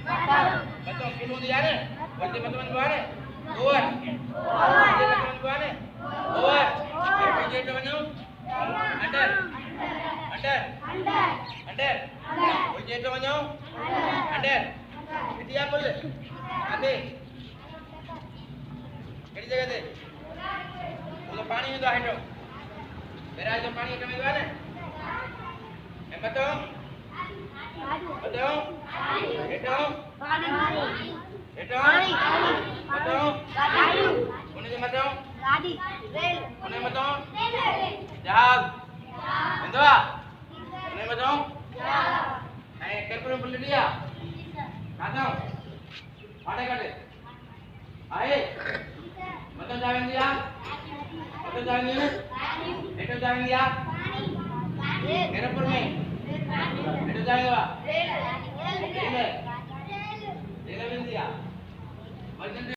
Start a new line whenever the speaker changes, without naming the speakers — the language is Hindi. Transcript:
Matang. Matang pilih dia ni. Berarti teman-teman gua ni. Buat. Teman-teman gua ni. Buat. Kerja teman-teman. Under. Kerja teman-teman. Under. Itu apa boleh? Nanti. Kerja kerja. Udah पानी में तो हटो मेरा जो पानी हटो मेरे वाले मैं बताऊं हटो बताऊं उन्हें जो बताऊं उन्हें बताऊं जहाज इंदवा उन्हें बताऊं नहीं कैलकुलेटर बोल लिया खाता हूं आटे काटे आए मतलब जाएंगे दिया मतलब जाएंगे एटो जाएंगे आप एयरपोर्ट में एटो जाएंगे आप रेल में दिया